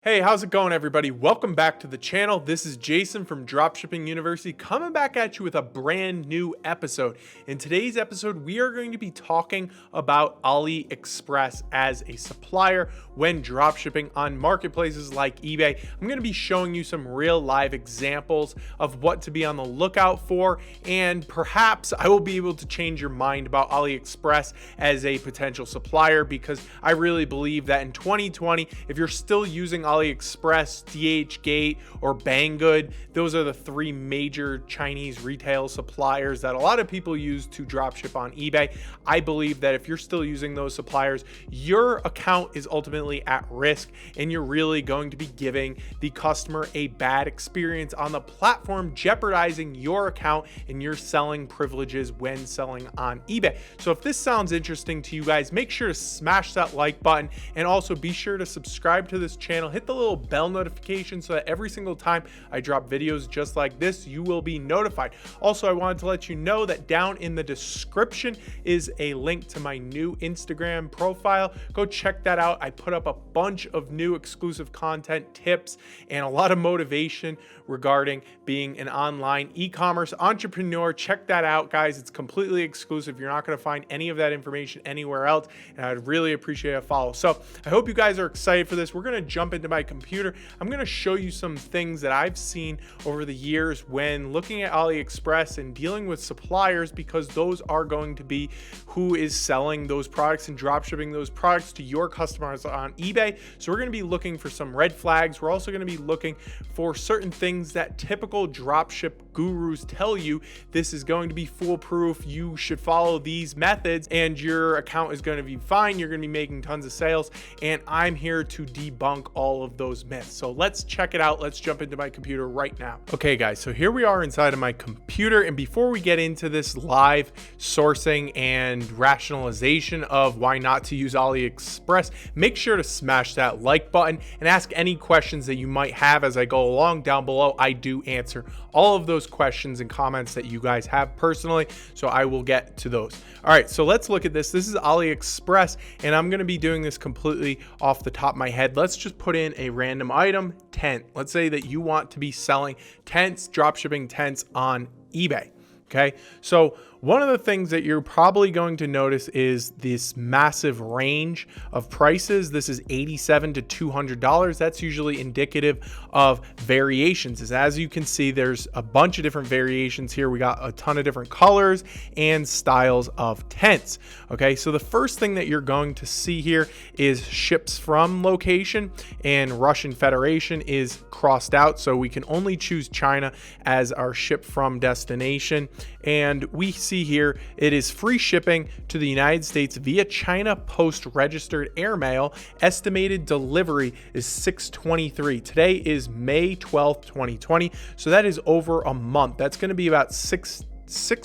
Hey, how's it going, everybody? Welcome back to the channel. This is Jason from Dropshipping University coming back at you with a brand new episode. In today's episode, we are going to be talking about AliExpress as a supplier when dropshipping on marketplaces like eBay. I'm going to be showing you some real live examples of what to be on the lookout for, and perhaps I will be able to change your mind about AliExpress as a potential supplier, because I really believe that in 2020, if you're still using AliExpress, DHgate, or Banggood, those are the three major Chinese retail suppliers that a lot of people use to dropship on eBay. I believe that if you're still using those suppliers, your account is ultimately at risk, and you're really going to be giving the customer a bad experience on the platform, jeopardizing your account and your selling privileges when selling on eBay. So if this sounds interesting to you guys, make sure to smash that like button, and also be sure to subscribe to this channel. Hit the little bell notification so that every single time I drop videos just like this, you will be notified. Also, I wanted to let you know that down in the description is a link to my new Instagram profile. Go check that out. I put up a bunch of new exclusive content, tips, and a lot of motivation regarding being an online e-commerce entrepreneur. Check that out, guys. It's completely exclusive. You're not going to find any of that information anywhere else, and I'd really appreciate a follow. So I hope you guys are excited for this. We're going to jump into my computer. I'm going to show you some things that I've seen over the years when looking at AliExpress and dealing with suppliers, because those are going to be who is selling those products and dropshipping those products to your customers on eBay. So we're going to be looking for some red flags. We're also going to be looking for certain things that typical dropship gurus tell you. This is going to be foolproof. You should follow these methods and your account is going to be fine. You're going to be making tons of sales, and I'm here to debunk all of those myths. So let's check it out. Let's jump into my computer right now. Okay, guys, so here we are inside of my computer, and before we get into this live sourcing and rationalization of why not to use AliExpress, make sure to smash that like button and ask any questions that you might have as I go along down below. I do answer all of those questions and comments that you guys have personally, so I will get to those. All right, so let's look at this. This is AliExpress, and I'm going to be doing this completely off the top of my head. Let's just put in a random item, tent. Let's say that you want to be selling tents, dropshipping tents on eBay. Okay, so one of the things that you're probably going to notice is this massive range of prices. This is $87 to $200. That's usually indicative of variations. As you can see, there's a bunch of different variations here. We got a ton of different colors and styles of tents. Okay, so the first thing that you're going to see here is ships from location, and Russian Federation is crossed out. So we can only choose China as our ship from destination. And we see here it is free shipping to the United States via China Post registered airmail. Estimated delivery is 6/23. Today is May 12th, 2020. So that is over a month. That's going to be about six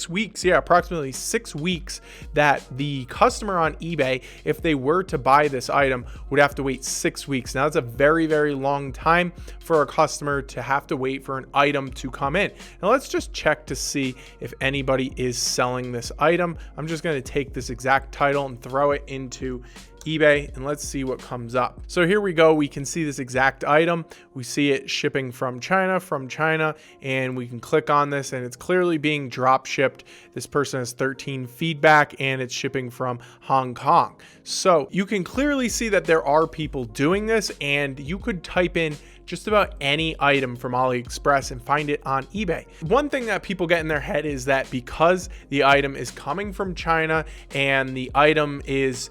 weeks, approximately 6 weeks that the customer on eBay, if they were to buy this item, would have to wait 6 weeks. Now that's a very, very long time for a customer to have to wait for an item to come in. Now let's just check to see if anybody is selling this item. I'm just going to take this exact title and throw it into eBay, and let's see what comes up. So here we go. We can see this exact item. We see it shipping from China, and we can click on this, and it's clearly being drop shipped. This person has 13 feedback, and it's shipping from Hong Kong. So you can clearly see that there are people doing this, and you could type in just about any item from AliExpress and find it on eBay. One thing that people get in their head is that because the item is coming from China and the item is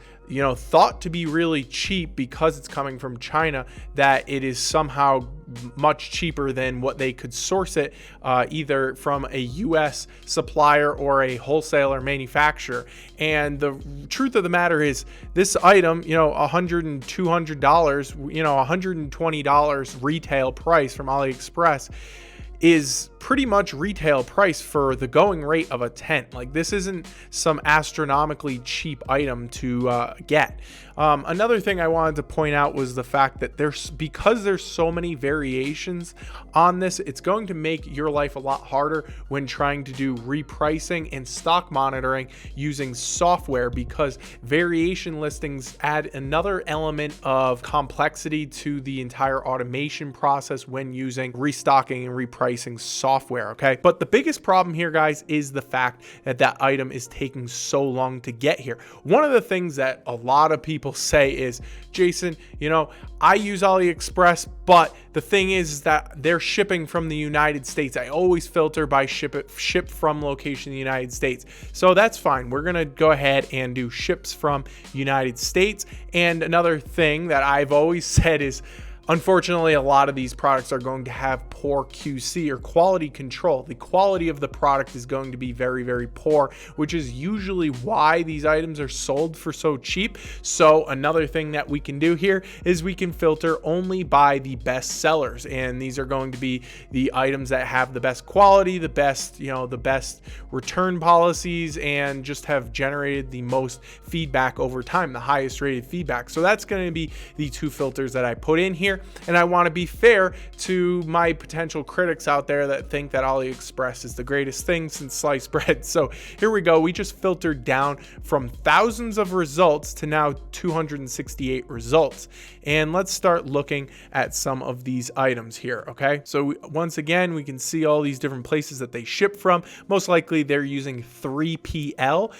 thought to be really cheap because it's coming from China, that it is somehow much cheaper than what they could source it either from a US supplier or a wholesaler manufacturer. And the truth of the matter is this item, $100 and $200, $120 retail price from AliExpress is pretty much retail price for the going rate of a tent. Like, this isn't some astronomically cheap item to get. Another thing I wanted to point out was the fact that because there's so many variations on this, it's going to make your life a lot harder when trying to do repricing and stock monitoring using software, because variation listings add another element of complexity to the entire automation process when using restocking and repricing software. Okay, but the biggest problem here, guys, is the fact that that item is taking so long to get here. One of the things that a lot of people say is, Jason, I use AliExpress, but the thing is that they're shipping from the United States. I always filter by ship from location in the United States. So that's fine. We're going to go ahead and do ships from United States. And another thing that I've always said is, unfortunately, a lot of these products are going to have poor QC or quality control. The quality of the product is going to be very, very poor, which is usually why these items are sold for so cheap. So another thing that we can do here is we can filter only by the best sellers. And these are going to be the items that have the best quality, the best return policies, and just have generated the most feedback over time, the highest rated feedback. So that's going to be the two filters that I put in here. And I want to be fair to my potential critics out there that think that AliExpress is the greatest thing since sliced bread. So here we go. We just filtered down from thousands of results to now 268 results. And let's start looking at some of these items here. Okay, so once again, we can see all these different places that they ship from. Most likely they're using 3PL,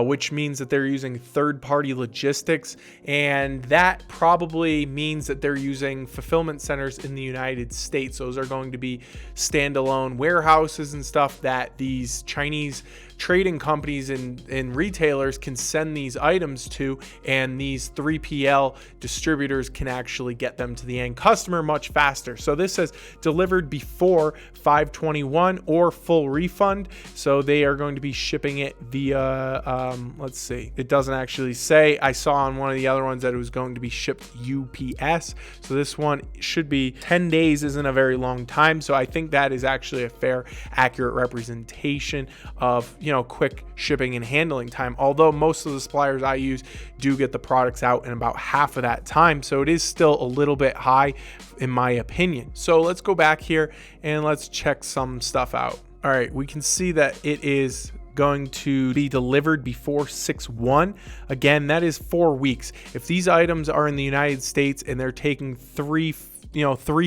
which means that they're using third-party logistics. And that probably means that they're using fulfillment centers in the United States. Those are going to be standalone warehouses and stuff that these Chinese trading companies and retailers can send these items to, and these 3PL distributors can actually get them to the end customer much faster. So this says delivered before 5/21 or full refund. So they are going to be shipping it via, let's see, it doesn't actually say. I saw on one of the other ones that it was going to be shipped UPS. So this one should be 10 days, isn't a very long time. So I think that is actually a fair, accurate representation of, quick shipping and handling time. Although most of the suppliers I use do get the products out in about half of that time. So it is still a little bit high in my opinion. So let's go back here and let's check some stuff out. All right, we can see that it is going to be delivered before 6/1. Again, that is 4 weeks. If these items are in the United States and they're taking three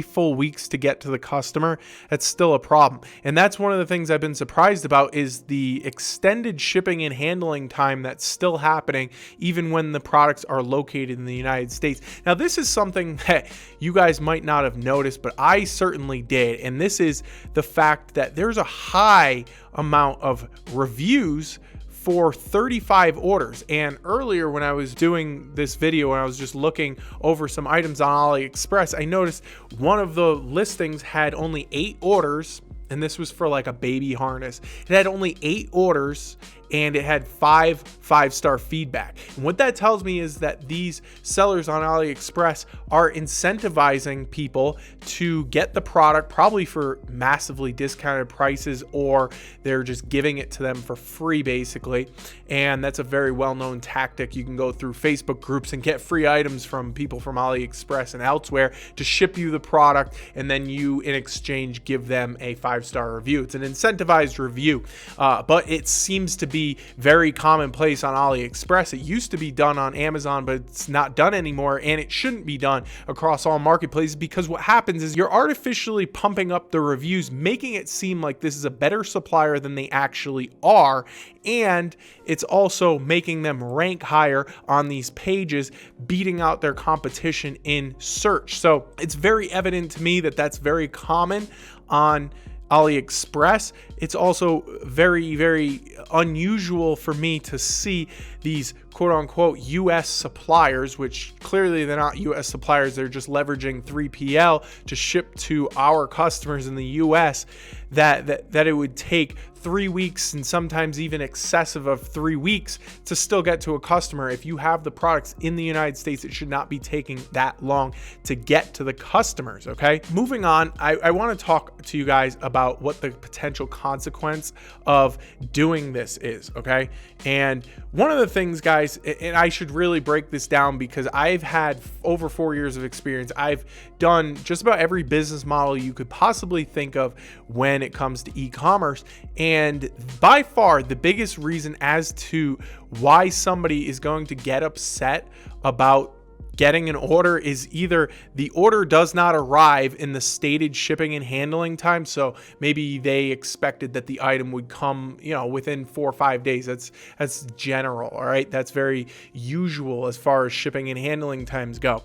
full weeks to get to the customer, that's still a problem. And that's one of the things I've been surprised about, is the extended shipping and handling time that's still happening even when the products are located in the United States. Now, this is something that you guys might not have noticed, but I certainly did. And this is the fact that there's a high amount of reviews for 35 orders. And earlier when I was doing this video, when I was just looking over some items on AliExpress, I noticed one of the listings had only 8 orders, and this was for like a baby harness. It had only 8 orders and it had 5-star feedback. And what that tells me is that these sellers on AliExpress are incentivizing people to get the product, probably for massively discounted prices, or they're just giving it to them for free basically. And that's a very well-known tactic. You can go through Facebook groups and get free items from people from AliExpress and elsewhere to ship you the product, and then you in exchange give them a 5-star review. It's an incentivized review, but it seems to be very commonplace on AliExpress. It used to be done on Amazon, but it's not done anymore, and it shouldn't be done across all marketplaces, because what happens is you're artificially pumping up the reviews, making it seem like this is a better supplier than they actually are, and it's also making them rank higher on these pages, beating out their competition in search. So it's very evident to me that that's very common on AliExpress. It's also very, very unusual for me to see these quote unquote US suppliers, which clearly they're not US suppliers. They're just leveraging 3PL to ship to our customers in the US. that it would take 3 weeks and sometimes even excessive of 3 weeks to still get to a customer. If you have the products in the United States, it should not be taking that long to get to the customers. Okay, moving on, I want to talk to you guys about what the potential consequence of doing this is. Okay, and one of the things, guys, and I should really break this down because I've had over 4 years of experience. I've done just about every business model you could possibly think of when it comes to e-commerce. And by far, the biggest reason as to why somebody is going to get upset about getting an order is either the order does not arrive in the stated shipping and handling time. So maybe they expected that the item would come, within 4 or 5 days. That's general. All right. That's very usual as far as shipping and handling times go.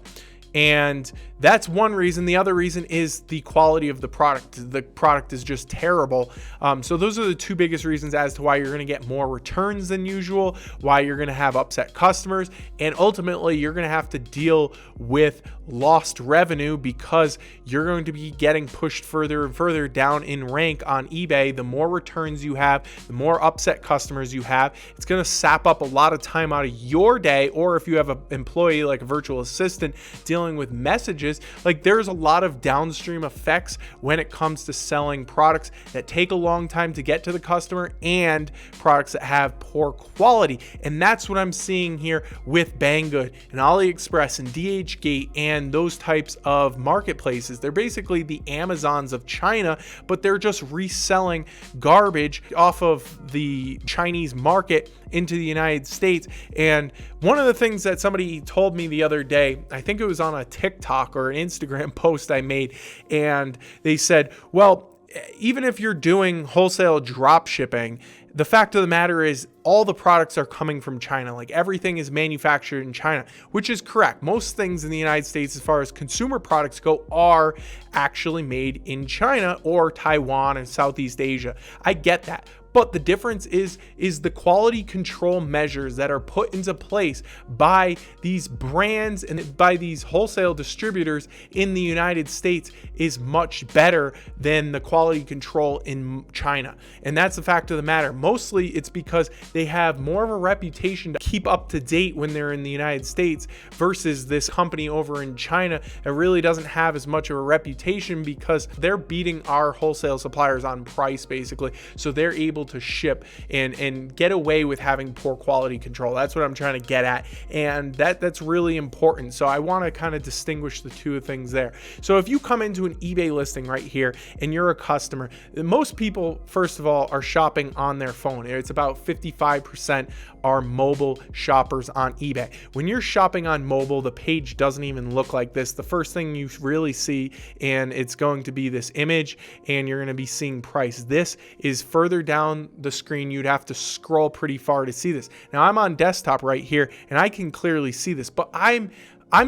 And that's one reason. The other reason is the quality of the product. The product is just terrible. So those are the two biggest reasons as to why you're going to get more returns than usual, why you're going to have upset customers, and ultimately you're going to have to deal with lost revenue because you're going to be getting pushed further and further down in rank on eBay. The more returns you have, the more upset customers you have, it's going to sap up a lot of time out of your day. Or if you have an employee like a virtual assistant dealing with messages, like there's a lot of downstream effects when it comes to selling products that take a long time to get to the customer and products that have poor quality. And that's what I'm seeing here with Banggood and AliExpress and DHgate and those types of marketplaces. They're basically the Amazons of China, but they're just reselling garbage off of the Chinese market into the United States. And one of the things that somebody told me the other day, I think it was on a TikTok or an Instagram post I made, and they said, well, even if you're doing wholesale drop shipping, the fact of the matter is all the products are coming from China. Like everything is manufactured in China, which is correct. Most things in the United States, as far as consumer products go, are actually made in China or Taiwan and Southeast Asia. I get that. But the difference is the quality control measures that are put into place by these brands and by these wholesale distributors in the United States is much better than the quality control in China. And that's the fact of the matter. Mostly it's because they have more of a reputation to keep up to date when they're in the United States versus this company over in China that really doesn't have as much of a reputation because they're beating our wholesale suppliers on price basically. So they're able to ship and get away with having poor quality control. That's what I'm trying to get at. And that's really important. So I want to kind of distinguish the two things there. So if you come into an eBay listing right here and you're a customer, most people, first of all, are shopping on their phone. It's about 55% are mobile shoppers on eBay. When you're shopping on mobile, the page doesn't even look like this. The first thing you really see, and it's going to be this image, and you're going to be seeing price. This is further down the screen. You'd have to scroll pretty far to see this. Now I'm on desktop right here, and I can clearly see this, but I'm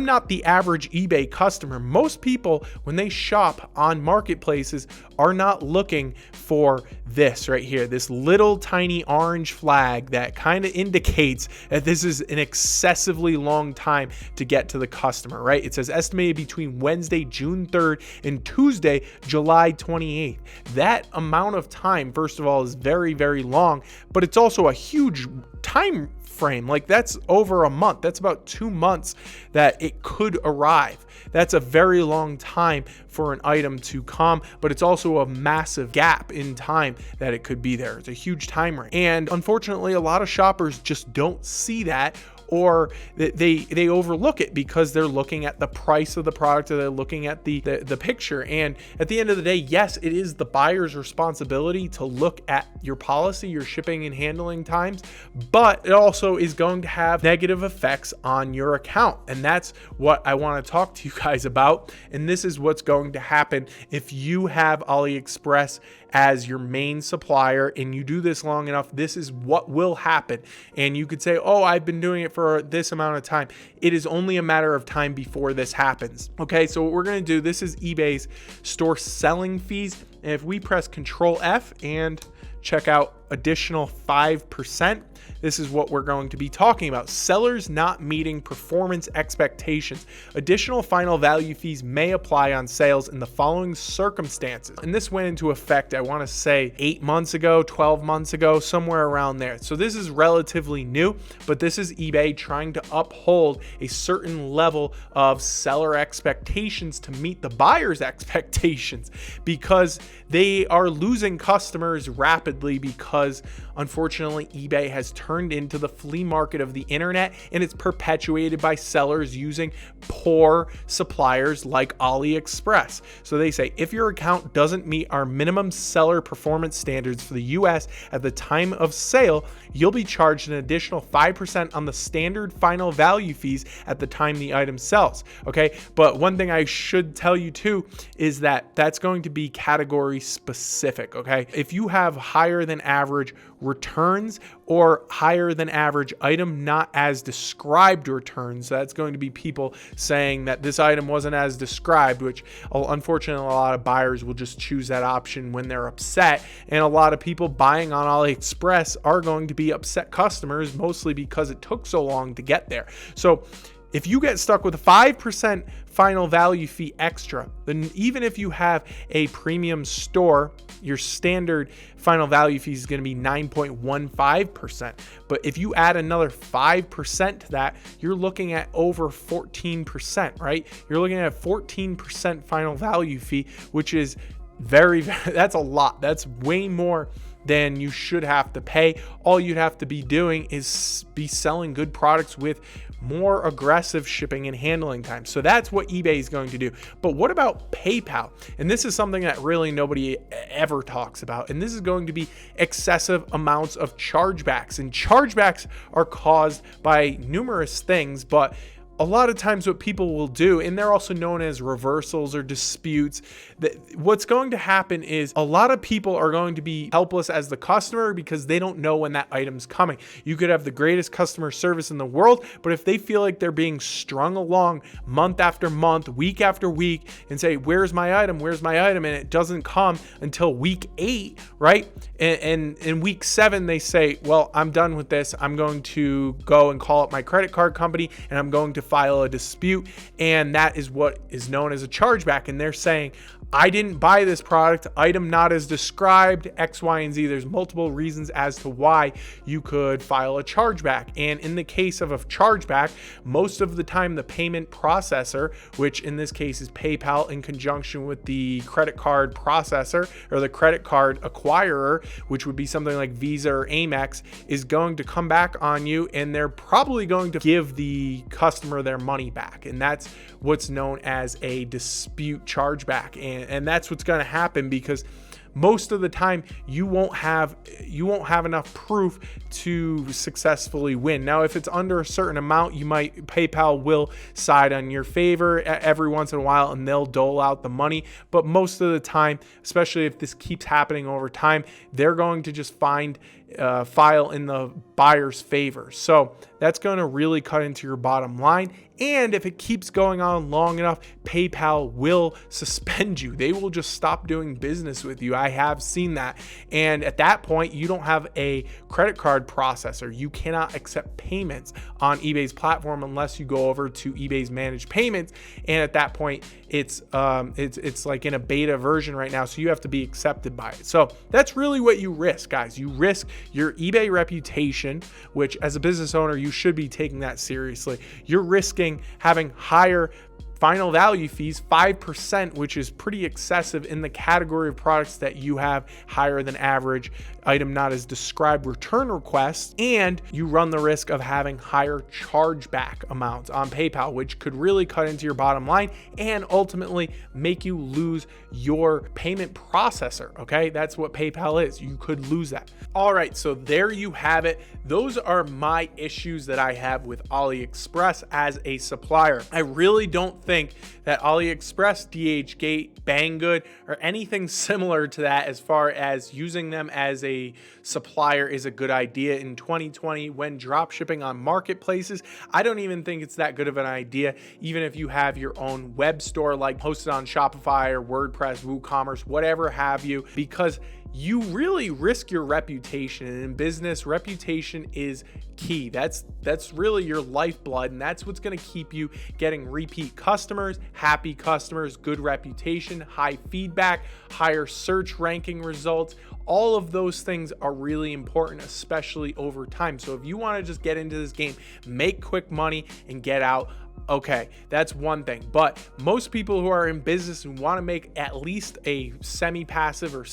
not the average eBay customer. Most people, when they shop on marketplaces, are not looking for this right here, this little tiny orange flag that kind of indicates that this is an excessively long time to get to the customer, right? It says estimated between Wednesday, June 3rd and Tuesday, July 28th. That amount of time, first of all, is very, very long, but it's also a huge time frame. Like that's over a month. That's about 2 months that it could arrive. That's a very long time for an item to come, but it's also a massive gap in time that it could be there. It's a huge time range. And unfortunately, a lot of shoppers just don't see that, or they overlook it because they're looking at the price of the product, or they're looking at the picture. And at the end of the day, yes, it is the buyer's responsibility to look at your policy, your shipping and handling times, but it also is going to have negative effects on your account. And that's what I want to talk to you guys about. And this is what's going to happen if you have AliExpress as your main supplier and you do this long enough. This is what will happen. And you could say, oh, I've been doing it for this amount of time. It is only a matter of time before this happens. Okay, so what we're going to do, this is eBay's store selling fees. And if we press Control F and check out additional 5%, this is what we're going to be talking about. Sellers not meeting performance expectations. Additional final value fees may apply on sales in the following circumstances. And this went into effect, I want to say 8 months ago, 12 months ago, somewhere around there. So this is relatively new, but this is eBay trying to uphold a certain level of seller expectations to meet the buyer's expectations, because they are losing customers rapidly, because unfortunately eBay has turned into the flea market of the internet, and it's perpetuated by sellers using poor suppliers like AliExpress. So they say, if your account doesn't meet our minimum seller performance standards for the US at the time of sale, you'll be charged an additional 5% on the standard final value fees at the time the item sells. Okay, but one thing I should tell you too is that that's going to be category specific. Okay, if you have higher than average returns or higher than average item not as described returns, that's going to be people saying that this item wasn't as described, which unfortunately a lot of buyers will just choose that option when they're upset. And a lot of people buying on AliExpress are going to be upset customers, mostly because it took so long to get there. So if you get stuck with a 5% final value fee extra, then even if you have a premium store, your standard final value fee is going to be 9.15%. But if you add another 5% to that, you're looking at over 14%, right? You're looking at a 14% final value fee, which is that's a lot. That's way more than you should have to pay. All you'd have to be doing is be selling good products with more aggressive shipping and handling time. So that's what eBay is going to do. But what about PayPal? And this is something that really nobody ever talks about. And this is going to be excessive amounts of chargebacks. And chargebacks are caused by numerous things, but a lot of times what people will do, and they're also known as reversals or disputes, that what's going to happen is a lot of people are going to be helpless as the customer because they don't know when that item's coming. You could have the greatest customer service in the world, but if they feel like they're being strung along month after month, week after week, and say, where's my item? Where's my item? And it doesn't come until week 8, right? And in week 7, they say, well, I'm done with this. I'm going to go and call up my credit card company, and I'm going to file a dispute. And that is what is known as a chargeback. And they're saying, I didn't buy this product, item not as described, X, Y, and Z. There's multiple reasons as to why you could file a chargeback. And in the case of a chargeback, most of the time the payment processor, which in this case is PayPal in conjunction with the credit card processor or the credit card acquirer, which would be something like Visa or Amex, is going to come back on you, and they're probably going to give the customer their money back. And that's what's known as a dispute chargeback. And that's what's going to happen, because most of the time you won't have enough proof to successfully win. Now, if it's under a certain amount, PayPal will side on your favor every once in a while, and they'll dole out the money. But most of the time, especially if this keeps happening over time, they're going to just file in the buyer's favor. So that's going to really cut into your bottom line. And if it keeps going on long enough, PayPal will suspend you. They will just stop doing business with you. I have seen that. And at that point, you don't have a credit card processor. You cannot accept payments on eBay's platform unless you go over to eBay's managed payments. And at that point, it's like in a beta version right now. So you have to be accepted by it. So that's really what you risk, guys. You risk your eBay reputation, which as a business owner, you should be taking that seriously. You're risking having higher final value fees, 5%, which is pretty excessive in the category of products that you have higher than average item not as described return requests, and you run the risk of having higher chargeback amounts on PayPal, which could really cut into your bottom line and ultimately make you lose your payment processor. Okay, that's what PayPal is. You could lose that. All right, so there you have it. Those are my issues that I have with AliExpress as a supplier. I really don't think that AliExpress, DHgate, Banggood, or anything similar to that as far as using them as a supplier is a good idea in 2020 when dropshipping on marketplaces. I don't even think it's that good of an idea, even if you have your own web store like hosted on Shopify or WordPress, WooCommerce, whatever have you, because you really risk your reputation. And in business, reputation is key. That's really your lifeblood, and that's what's going to keep you getting repeat customers, happy customers, good reputation, high feedback, higher search ranking results. All of those things are really important, especially over time. So if you want to just get into this game, make quick money and get out, okay, that's one thing. But most people who are in business and want to make at least a semi-passive or,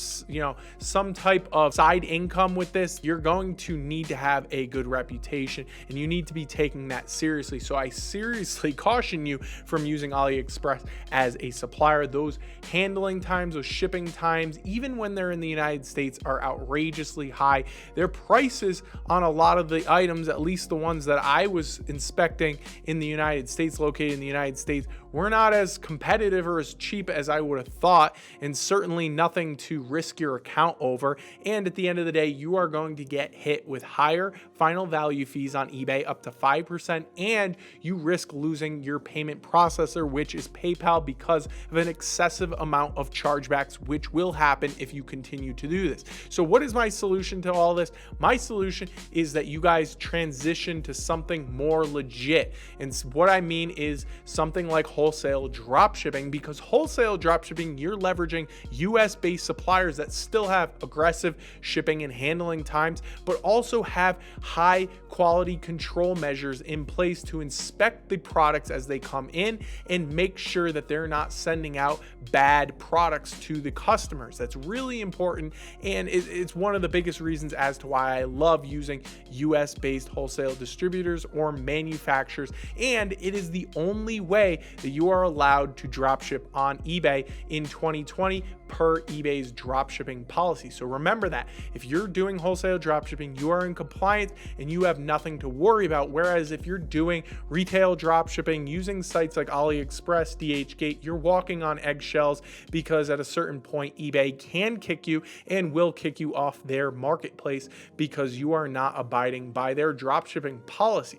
some type of side income with this, you're going to need to have a good reputation, and you need to be taking that seriously. So I seriously caution you from using AliExpress as a supplier. Those handling times, those shipping times, even when they're in the United States, are outrageously high. Their prices on a lot of the items, at least the ones that I was inspecting in the United States, located in the United States, were not as competitive or as cheap as I would have thought, and certainly nothing to risk your account over. And at the end of the day, you are going to get hit with higher final value fees on eBay, up to 5%, and you risk losing your payment processor, which is PayPal, because of an excessive amount of chargebacks, which will happen if you continue to do this. So what is my solution to all this? My solution is that you guys transition to something more legit. And what I mean is something like wholesale dropshipping, because wholesale dropshipping, you're leveraging US-based suppliers that still have aggressive shipping and handling times, but also have high quality control measures in place to inspect the products as they come in and make sure that they're not sending out bad products to the customers. That's really important, and it's one of the biggest reasons as to why I love using US-based wholesale distributors or manufacturers, and it is the only way that you are allowed to dropship on eBay in 2020 per eBay's dropshipping policy. So remember that if you're doing wholesale dropshipping, you are in compliance and you have nothing to worry about. Whereas if you're doing retail dropshipping using sites like AliExpress, DHgate, you're walking on eggshells, because at a certain point eBay can kick you and will kick you off their marketplace because you are not abiding by their dropshipping policy.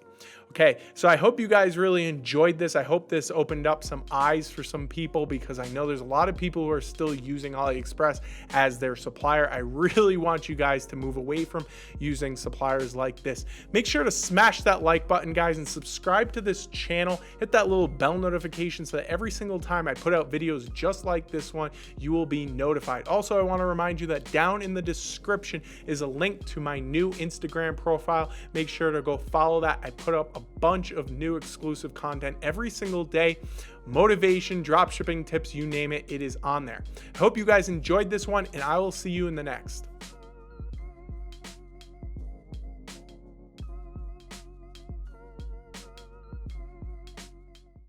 Okay, so I hope you guys really enjoyed this. I hope this opened up some eyes for some people, because I know there's a lot of people who are still using AliExpress as their supplier. I really want you guys to move away from using suppliers like this. Make sure to smash that like button, guys, and subscribe to this channel. Hit that little bell notification so that every single time I put out videos just like this one, you will be notified. Also, I want to remind you that down in the description is a link to my new Instagram profile. Make sure to go follow that. I put up a bunch of new exclusive content every single day. Motivation, dropshipping tips, you name it, it is on there. I hope you guys enjoyed this one, and I will see you in the next.